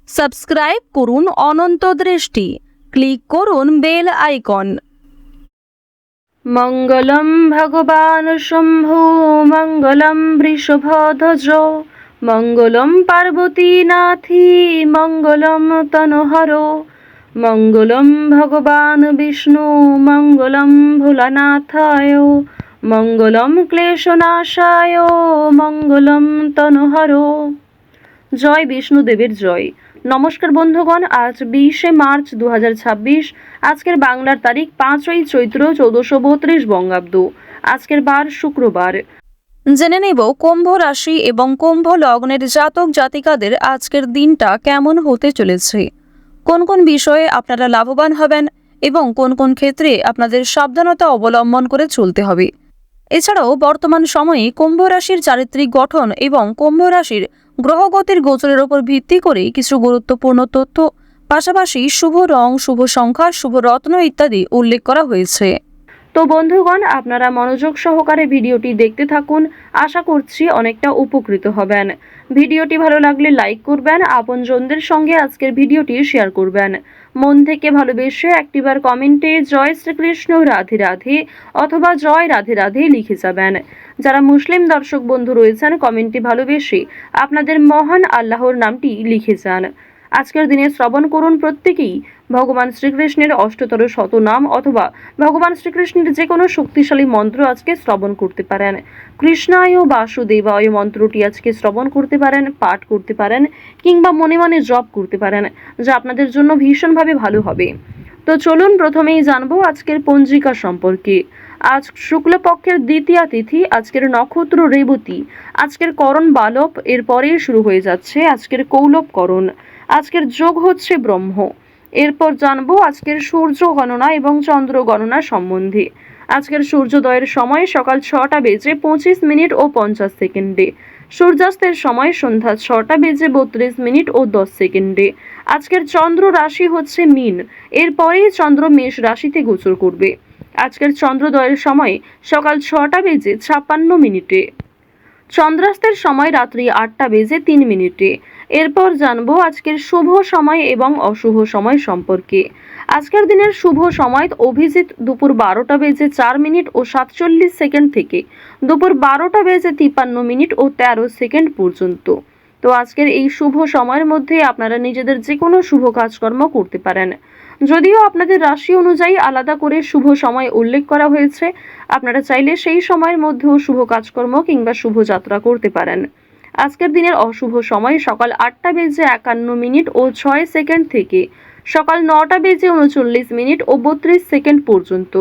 Subscribe করুন অনন্ত দৃষ্টি, click করুন বেল আইকন। মঙ্গলম ভগবান শম্ভু মঙ্গলম বৃষভধ্বজ মঙ্গলম পার্বতী নাথি মঙ্গলম তনোহর মঙ্গলম ভগবান বিষ্ণু মঙ্গলম ভোলানাথায় মঙ্গলম ক্লেশনাশায় মঙ্গলম তনোহর। জয় বিষ্ণুদেবের জয়। নমস্কার বন্ধুগণ, আজ 20শে মার্চ 2026। আজকের বাংলার তারিখ 5ই চৈত্র 1432 বঙ্গাব্দ। আজকের বার শুক্রবার। জেনে নেব কুম্ভ রাশি এবং কুম্ভ লগ্নের জাতক জাতিকাদের আজকের দিনটা কেমন হতে চলেছে, কোন কোন বিষয়ে আপনারা লাভবান হবেন এবং কোন কোন ক্ষেত্রে আপনাদের সাবধানতা অবলম্বন করে চলতে হবে। এছাড়াও বর্তমান সময়ে কুম্ভ রাশির চারিত্রিক গঠন এবং কুম্ভ রাশির গ্রহগতির গোচরের উপর ভিত্তি করে কিছু গুরুত্বপূর্ণ তথ্য, পাশাপাশি শুভ রং, শুভ সংখ্যা, শুভ রত্ন ইত্যাদি উল্লেখ করা হয়েছে। তো বন্ধুগণ, আপনারা মনোযোগ সহকারে ভিডিওটি দেখতে থাকুন। আশা করছি অনেকটা উপকৃত হবেন। ভিডিওটি ভালো লাগলে লাইক করবেন, আপনজনদের সঙ্গে আজকের ভিডিওটি শেয়ার করবেন। মন থেকে ভালোবেসে একটিবার কমেন্টে জয় শ্রীকৃষ্ণ রাধে রাধে অথবা জয় রাধে রাধে লিখে যাবেন। যারা মুসলিম দর্শক বন্ধু রয়েছেন, কমেন্টে ভালোবেসে আপনাদের মহান আল্লাহর নামটি লিখে যান। আজকের দিনে শ্রবণ করুন প্রত্যেকেই ভগবান শ্রীকৃষ্ণের অষ্টতর শতনাম অথবা ভগবান শ্রীকৃষ্ণের যে কোনো শক্তিশালী মন্ত্র আজকে শ্রবণ করতে পারেন। কৃষ্ণায় বাসুদেবায় মন্ত্রটি আজকে শ্রবণ করতে পারেন, পাঠ করতে পারেন কিংবা মনে মনে জপ করতে পারেন, যা আপনাদের জন্য ভীষণভাবে ভালো হবে। তো চলুন প্রথমেই জানবো আজকের পঞ্জিকা সম্পর্কে। আজ শুক্লপক্ষের দ্বিতীয়া তিথি, আজকের নক্ষত্র রেবতী, আজকের করণ বালব, এরপরেই শুরু হয়ে যাচ্ছে আজকের কৌলব করণ। আজকের যোগ হচ্ছে ব্রহ্ম। এরপর জানবো আজকের সূর্য গণনা এবং চন্দ্র গণনা সম্বন্ধে। আজকের সূর্যোদয়ের সময় সকাল 6:25 ও 50 সেকেন্ডে, সূর্যাস্তের সময় সন্ধ্যা 6:32 ও 10 সেকেন্ডে। আজকের চন্দ্র রাশি হচ্ছে মীন, এরপরেই চন্দ্র মেষ রাশিতে গোচর করবে। আজকের চন্দ্রোদয়ের সময় সকাল 6:56। চন্দ্রাস্তের সময় রাত্রি 8:03। এরপর জানবো আজকের শুভ সময় এবং অশুভ সময় সম্পর্কে। আজকের দিনের শুভ সময় অভিজিৎ দুপুর 12:04 ও 47 সেকেন্ড থেকে দুপুর 12:53 ও 13 সেকেন্ড পর্যন্ত। তো আজকের এই শুভ সময়ের মধ্যে আপনারা নিজেদের যে কোনো শুভ কাজকর্ম করতে পারেন। যদিও আপনাদের রাশি অনুযায়ী আলাদা করে শুভ সময় উল্লেখ করা হয়েছে, আপনারা চাইলে সেই সময়ের মধ্যেও শুভ কাজকর্ম কিংবা শুভ যাত্রা করতে পারেন। আজকের দিনের অশুভ সময় সকাল 8:51 ও 6 সেকেন্ড থেকে সকাল 9:39 ও 32 সেকেন্ড পর্যন্ত।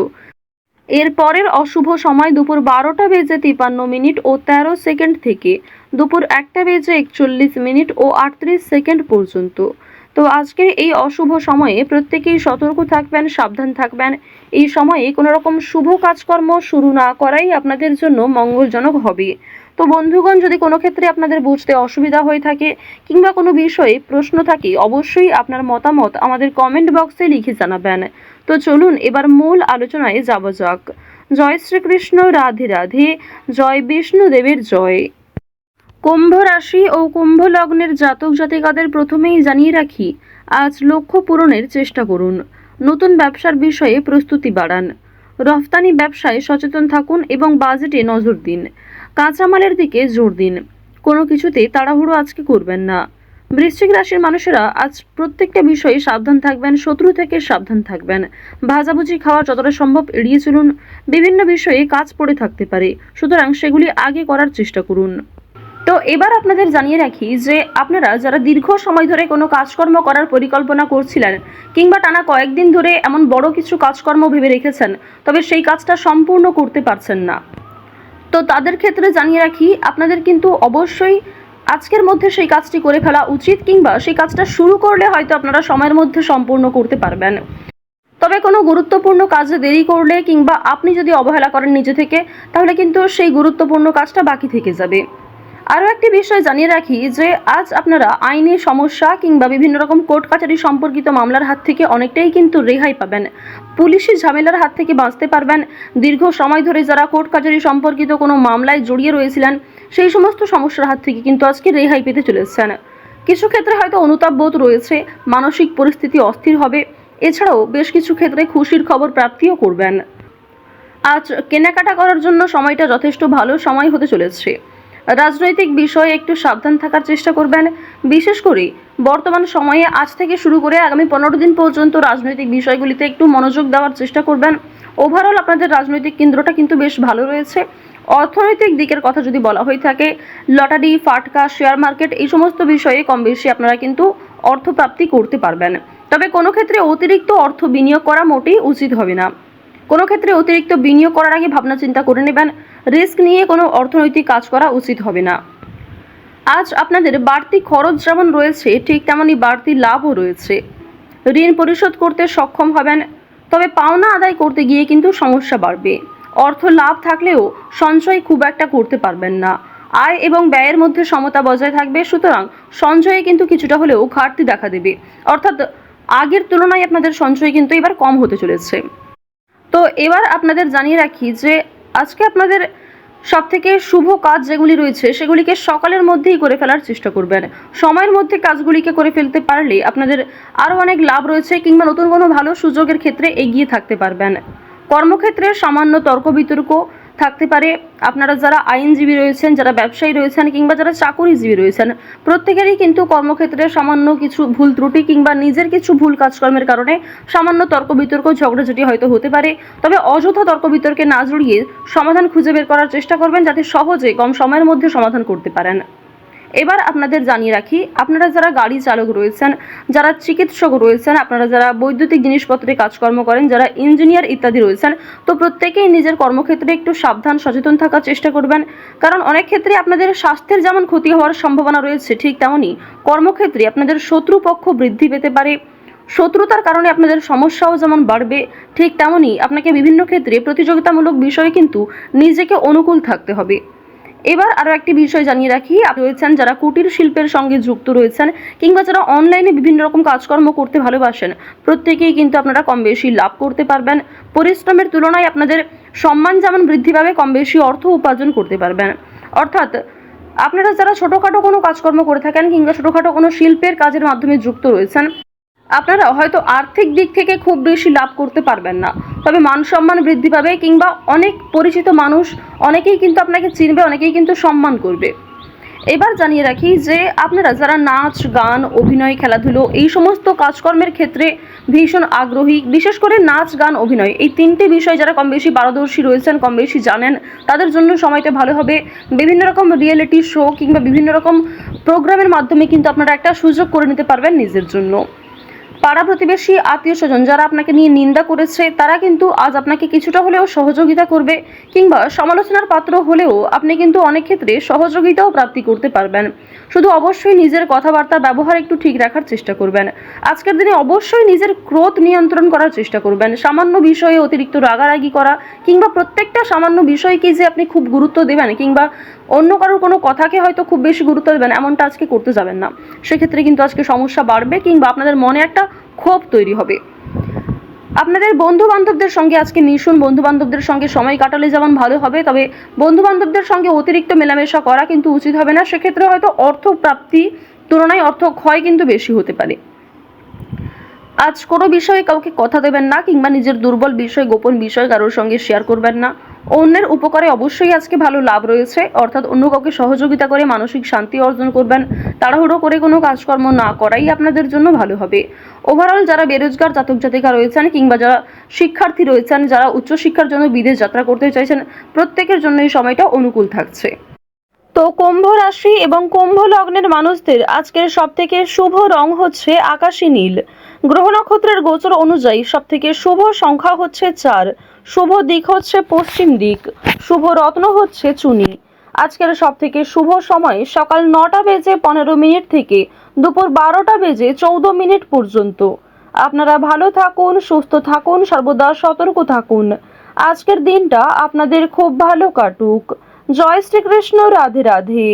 এর পরের অশুভ সময় দুপুর 12:53 ও 13 সেকেন্ড থেকে দুপুর 1:41 ও 38 সেকেন্ড পর্যন্ত। তো আজকের এই অশুভ সময়ে প্রত্যেকেই সতর্ক থাকবেন, সাবধান থাকবেন। এই সময়ে কোনো রকম শুভ কাজকর্ম শুরু না করাই আপনাদের জন্য মঙ্গলজনক হবে। তো বন্ধুগণ, যদি কোনো ক্ষেত্রে আপনাদের বুঝতে অসুবিধা হয়ে থাকে কিংবা কোনো বিষয়ে প্রশ্ন থাকে, অবশ্যই আপনার মতামত আমাদের কমেন্ট বক্সে লিখে জানাবেন। তো চলুন এবার মূল আলোচনায় যাওয়া যাক। জয় শ্রীকৃষ্ণ রাধে রাধে, জয় বিষ্ণুদেবের জয়। কুম্ভ রাশি ও কুম্ভ লগ্নের জাতক জাতিকাদের প্রথমেই জানিয়ে রাখি, আজ লক্ষ্য পূরণের চেষ্টা করুন। নতুন ব্যবসার বিষয়ে প্রস্তুতি বাড়ান। রফতানি ব্যবসায় সচেতন থাকুন এবং বাজেটে নজর দিন। কাঁচামালের দিকে জোর দিন। কোনো কিছুতে তাড়াহুড়ো আজকে করবেন না। বৃশ্চিক রাশির মানুষেরা আজ প্রত্যেকটা বিষয়ে সাবধান থাকবেন, শত্রু থেকে সাবধান থাকবেন। ভাজাভুজি খাওয়া যতটা সম্ভব এড়িয়ে চলুন। বিভিন্ন বিষয়ে কাজ পড়ে থাকতে পারে, সুতরাং সেগুলি আগে করার চেষ্টা করুন। তো এবার আপনাদের জানিয়ে রাখি যে আপনারা যারা দীর্ঘ সময় ধরে কোনো কাজকর্ম করার পরিকল্পনা করছিলেন কিংবা টানা কয়েকদিন ধরে এমন বড় কিছু কাজকর্ম ভেবে রেখেছেন, তবে সেই কাজটা সম্পূর্ণ করতে পারছেন না, তো তাদের ক্ষেত্রে জানিয়ে রাখি আপনাদের কিন্তু অবশ্যই আজকের মধ্যে সেই কাজটি করে ফেলা উচিত, কিংবা সেই কাজটা শুরু করলে হয়তো আপনারা সময়ের মধ্যে সম্পূর্ণ করতে পারবেন। তবে কোনো গুরুত্বপূর্ণ কাজে দেরি করলে কিংবা আপনি যদি অবহেলা করেন নিজে থেকে, তাহলে কিন্তু সেই গুরুত্বপূর্ণ কাজটা বাকি থেকে যাবে। আরও একটি বিষয় জানিয়ে রাখি যে আজ আপনারা আইনি সমস্যা কিংবা বিভিন্ন রকম কোর্ট কাছারি সম্পর্কিত মামলার হাত থেকে অনেকটাই কিন্তু রেহাই পাবেন। পুলিশি ঝামেলার হাত থেকে বাঁচতে পারবেন। দীর্ঘ সময় ধরে যারা কোর্ট কাছারি সম্পর্কিত কোনো মামলায় জড়িয়ে রয়েছিলেন, সেই সমস্ত সমস্যার হাত থেকে কিন্তু আজকে রেহাই পেতে চলেছেন। কিছু ক্ষেত্রে হয়তো অনুতাপ বোধ রয়েছে, মানসিক পরিস্থিতি অস্থির হবে। এছাড়াও বেশ কিছু ক্ষেত্রে খুশির খবর প্রাপ্তিও করবেন। আজ কেনাকাটা করার জন্য সময়টা যথেষ্ট ভালো সময় হতে চলেছে। রাজনৈতিক বিষয়ে একটু সাবধান থাকার চেষ্টা করবেন। বিশেষ করে বর্তমান সময়ে আজ থেকে শুরু করে আগামী 15 দিন পর্যন্ত রাজনৈতিক বিষয়গুলিতে একটু মনোযোগ দেওয়ার চেষ্টা করবেন। ওভারঅল আপনাদের রাজনৈতিক কেন্দ্রটা কিন্তু বেশ ভালো রয়েছে। অর্থনৈতিক দিকের কথা যদি বলা হয়ে থাকে, লটারি, ফাটকা, শেয়ার মার্কেট এই সমস্ত বিষয়ে কম বেশি আপনারা কিন্তু অর্থপ্রাপ্তি করতে পারবেন। তবে কোনো ক্ষেত্রে অতিরিক্ত অর্থ বিনিয়োগ করা মোটেই উচিত হবে না। কোনো ক্ষেত্রে অতিরিক্ত বিনিয়োগ করার আগে ভাবনা চিন্তা করে নেবেন। রিস্ক নিয়ে কোনো অর্থনৈতিক কাজ করা উচিত হবে না। আজ আপনাদের বাড়তি খরচ যেমন রয়েছে, ঠিক তেমনই বাড়তি লাভও রয়েছে। ঋণ পরিশোধ করতে সক্ষম হবেন, তবে পাওনা আদায় করতে গিয়ে কিন্তু সমস্যা বাড়বে। অর্থ লাভ থাকলেও সঞ্চয় খুব একটা করতে পারবেন না। আয় এবং ব্যয়ের মধ্যে সমতা বজায় থাকবে, সুতরাং সঞ্চয়ে কিন্তু কিছুটা হলেও ঘাটতি দেখা দেবে। অর্থাৎ আগের তুলনায় আপনাদের সঞ্চয় কিন্তু এবার কম হতে চলেছে। তো এবার আপনাদের জানিয়ে রাখি যে আজকে আপনাদের সবথেকে শুভ কাজ যেগুলি রয়েছে সেগুলিকে সকালের মধ্যেই করে ফেলার চেষ্টা করবেন। সময়ের মধ্যে কাজগুলিকে করে ফেলতে পারলে আপনাদের আরও অনেক লাভ রয়েছে, কিংবা নতুন কোনো ভালো সুযোগের ক্ষেত্রে এগিয়ে থাকতে পারবেন। কর্মক্ষেত্রে সামান্য তর্ক বিতর্ক থাকতে পারে। আপনারা যারা আইনজীবী রয়েছেন, যারা ব্যবসায়ী রয়েছেন, কিংবা যারা চাকুরিজীবী রয়েছেন, প্রত্যেকেরই কিন্তু কর্মক্ষেত্রে সামান্য কিছু ভুল ত্রুটি কিংবা নিজের কিছু ভুল কাজকর্মের কারণে সামান্য তর্ক বিতর্ক, ঝগড়াঝাটি হয়তো হতে পারে। তবে অযথা তর্ক বিতর্কে না জড়িয়ে সমাধান খুঁজে বের করার চেষ্টা করবেন, যাতে সহজে কম সময়ের মধ্যে সমাধান করতে পারেন। এবার আপনাদের জানিয়ে রাখি, আপনারা যারা গাড়ি চালক রয়েছেন, যারা চিকিৎসক রয়েছেন, আপনারা যারা বৈদ্যুতিক জিনিসপত্রে কাজকর্ম করেন, যারা ইঞ্জিনিয়ার ইত্যাদি রয়েছেন, তো প্রত্যেকেই নিজের কর্মক্ষেত্রে একটু সাবধান সচেতন থাকার চেষ্টা করবেন। কারণ অনেক ক্ষেত্রে আপনাদের স্বাস্থ্যের যেমন ক্ষতি হওয়ার সম্ভাবনা রয়েছে, ঠিক তেমনই কর্মক্ষেত্রে আপনাদের শত্রুপক্ষ বৃদ্ধি পেতে পারে। শত্রুতার কারণে আপনাদের সমস্যাও যেমন বাড়বে, ঠিক তেমনই আপনাকে বিভিন্ন ক্ষেত্রে প্রতিযোগিতামূলক বিষয়ে কিন্তু নিজেকে অনুকূল থাকতে হবে। এবার আরও একটি বিষয় জানিয়ে রাখি, রয়েছেন যারা কুটির শিল্পের সঙ্গে যুক্ত রয়েছেন, কিংবা যারা অনলাইনে বিভিন্ন রকম কাজকর্ম করতে ভালোবাসেন, প্রত্যেকেই কিন্তু আপনারা কম বেশি লাভ করতে পারবেন। পরিশ্রমের তুলনায় আপনাদের সম্মান যেমন বৃদ্ধি পাবে, কম বেশি অর্থ উপার্জন করতে পারবেন। অর্থাৎ আপনারা যারা ছোটোখাটো কোনো কাজকর্ম করে থাকেন, কিংবা ছোটোখাটো কোনো শিল্পের কাজের মাধ্যমে যুক্ত রয়েছেন, আপনারা হয়তো আর্থিক দিক থেকে খুব বেশি লাভ করতে পারবেন না, তবে মান সম্মান বৃদ্ধি পাবে, কিংবা অনেক পরিচিত মানুষ অনেকেই কিন্তু আপনাকে চিনবে, অনেকেই কিন্তু সম্মান করবে। এবার জানিয়ে রাখি যে আপনারা যারা নাচ, গান, অভিনয়, খেলাধুলো এই সমস্ত কাজকর্মের ক্ষেত্রে ভীষণ আগ্রহী, বিশেষ করে নাচ, গান, অভিনয় এই তিনটি বিষয় যারা কম বেশি পারদর্শী রয়েছেন, কম বেশি জানেন, তাদের জন্য সময়টা ভালো হবে। বিভিন্ন রকম রিয়েলিটি শো কিংবা বিভিন্ন রকম প্রোগ্রামের মাধ্যমে কিন্তু আপনারা একটা সুযোগ করে নিতে পারবেন নিজের জন্য। পাড়া প্রতিবেশী, আত্মীয় স্বজন যারা আপনাকে নিয়ে নিন্দা করেছে, তারা কিন্তু আজ আপনাকে কিছুটা হলেও সহযোগিতা করবে, কিংবা সমালোচনার পাত্র হলেও আপনি কিন্তু অনেক ক্ষেত্রে সহযোগিতাও প্রাপ্তি করতে পারবেন। শুধু অবশ্যই নিজের কথাবার্তা ব্যবহার একটু ঠিক রাখার চেষ্টা করবেন। আজকের দিনে অবশ্যই নিজের ক্রোধ নিয়ন্ত্রণ করার চেষ্টা করবেন। সামান্য বিষয়ে অতিরিক্ত রাগারাগি করা, কিংবা প্রত্যেকটা সামান্য বিষয়কে যে আপনি খুব গুরুত্ব দেবেন, কিংবা অন্য কারোর কোনো কথাকে হয়তো খুব বেশি গুরুত্ব দেবেন, এমনটা আজকে করতে যাবেন না। সেক্ষেত্রে কিন্তু আজকে সমস্যা বাড়বে, কিংবা আপনাদের মনে একটা ক্ষোভ তৈরি হবে। আপনাদের বন্ধু বান্ধবদের সঙ্গে আজকে মিশুন। বন্ধু বান্ধবদের সঙ্গে সময় কাটালে যেমন ভালো হবে, তবে বন্ধু বান্ধবদের সঙ্গে অতিরিক্ত মেলামেশা করা কিন্তু উচিত হবে না। সেক্ষেত্রে হয়তো অর্থ প্রাপ্তি তুলনায় অর্থ ক্ষয় কিন্তু বেশি হতে পারে। আজ কোনো বিষয়ে কাউকে কথা দেবেন না, কিংবা নিজের দুর্বল বিষয়, গোপন বিষয় কারোর সঙ্গে শেয়ার করবেন না। অন্যের উপকারে অবশ্যই আজকে ভালো লাভ রয়েছে, অর্থাৎ অন্য কাউকে সহযোগিতা করে মানসিক শান্তি অর্জন করবেন। তাড়াহুড়ো করে কোনো কাজকর্ম না করাই আপনাদের জন্য ভালো হবে। ওভারঅল যারা বেরোজগার জাতক জাতিকা রয়েছেন, কিংবা যারা শিক্ষার্থী রয়েছেন, যারা উচ্চশিক্ষার জন্য বিদেশ যাত্রা করতে চাইছেন, প্রত্যেকের জন্য এই সময়টা অনুকূল থাকছে। তো কুম্ভ রাশি এবং কুম্ভ লগ্নের মানুষদের আজকের সবথেকে শুভ রং হচ্ছে আকাশী নীল। গ্রহ নক্ষত্রের গোচর অনুযায়ী সবথেকে শুভ সংখ্যা হচ্ছে 4, শুভ দিক হচ্ছে পশ্চিম দিক, শুভ রত্ন হচ্ছে চুনি। আজকের সবথেকে শুভ সময় সকাল 9:15 থেকে দুপুর 12:14 পর্যন্ত। আপনারা ভালো থাকুন, সুস্থ থাকুন, সর্বদা সতর্ক থাকুন। আজকের দিনটা আপনাদের খুব ভালো কাটুক। জয় শ্রীকৃষ্ণ। রাধে রাধে।